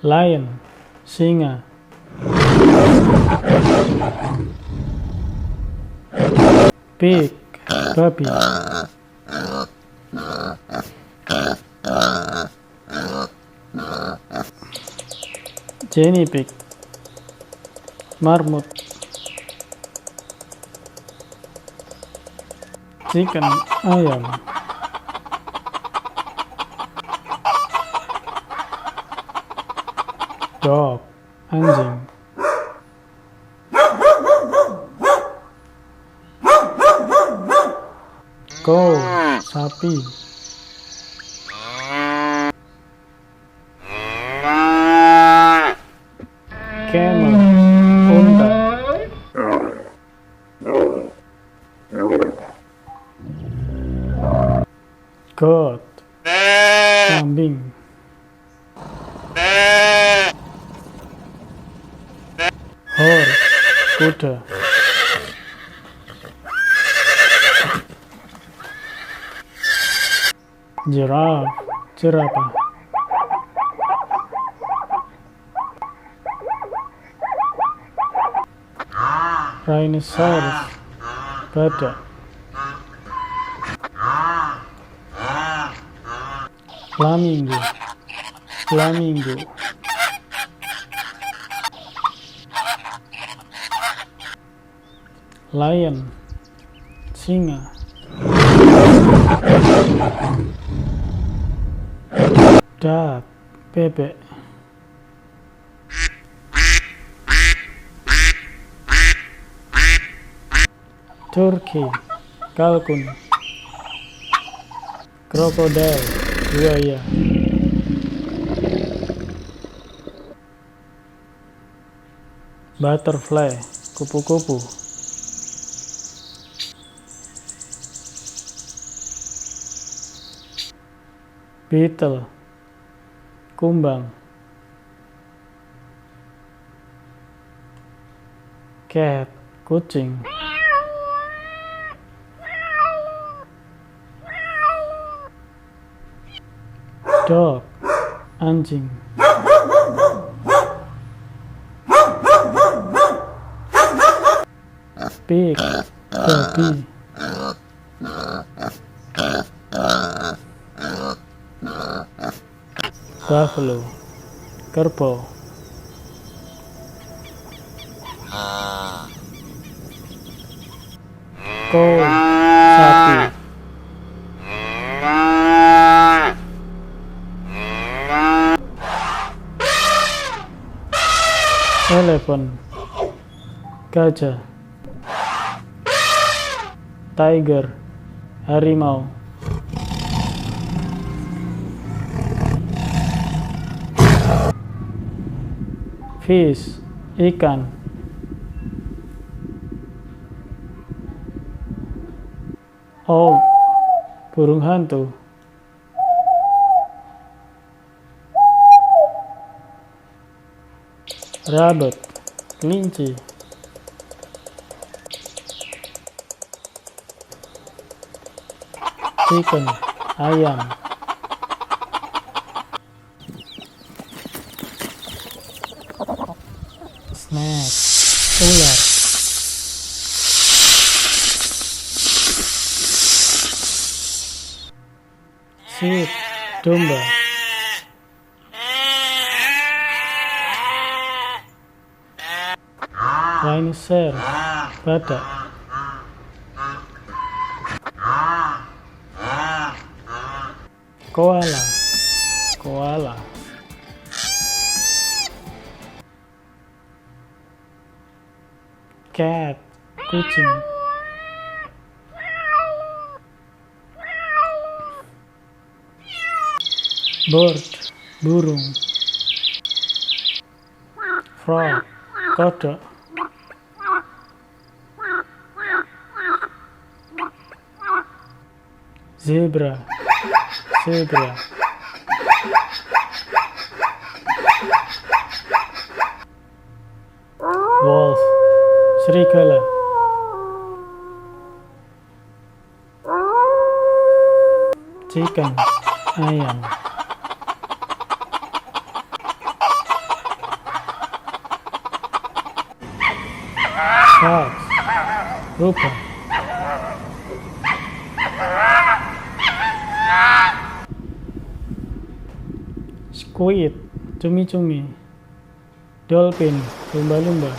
Lion, singa. Pig, babi. Guinea pig, marmut. Chicken, ayam. Dog, anjing. Cow, sapi. Camel, unta. Goat, kambing. Horse, kuda. Giraffe, jerapah. Rhinoceros, badak. Flamingo, flamingo. Lion, singa. Duck, bebek. Turkey, kalkun. Crocodile, buaya. Butterfly, kupu-kupu. Beetle, kumbang. Cat, kucing. Dog, anjing. Pig, babi. Buffalo, kerbau. Cow, sapi. Elephant, gajah. Tiger, harimau. Fish, ikan. Owl, burung hantu. Rabbit, kelinci. Chicken, ayam. Snail, ular. Sheep, domba. Rhinoceros, badak. Koala, koala. Cat, kucing. Bird, burung. Frog, kodok. Zebra, zebra. Wolf, serigala. Chicken, ayam. Shark, rupa. Squid, cumi-cumi. Dolphin, lumba-lumba.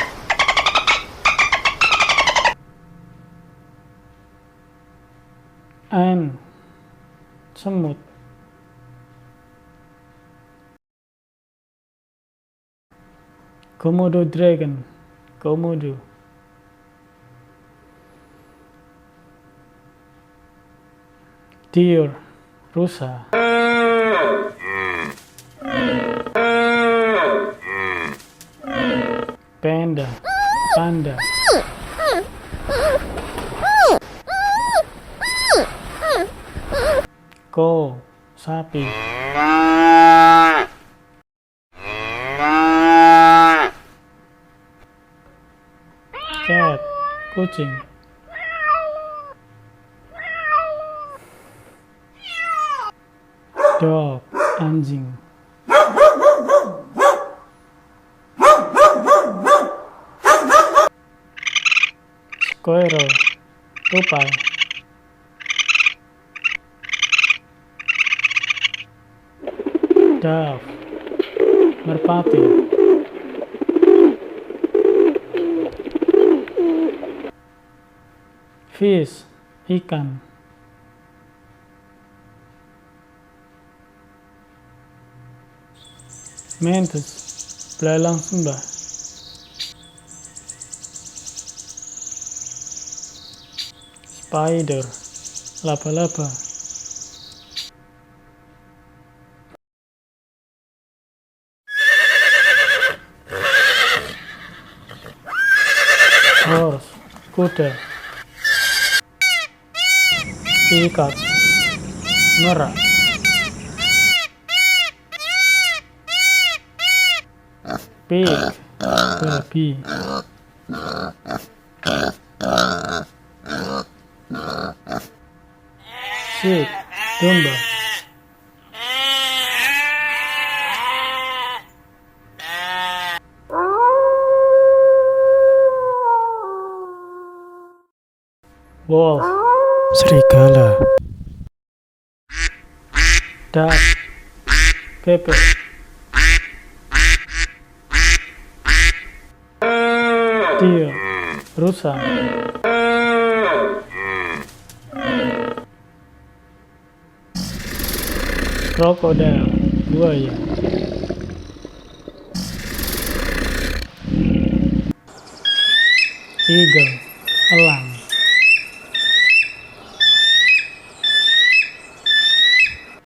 Ant, semut. Komodo dragon, komodo. Deer, rusa. Panda, panda. Cow, sapi. Cat, kucing. Dog, anjing. Squirrel, tupai. Dove, merpati. Fish, ikan. Mantis, belalang sembah. Spider, laba-laba. Horse, kuda. Peacock, merak. Pig, babi. Sheep, domba. Wolf, serigala. Duck, bebek. Deer, rusa. Crocodile, buaya. Eagle, elang.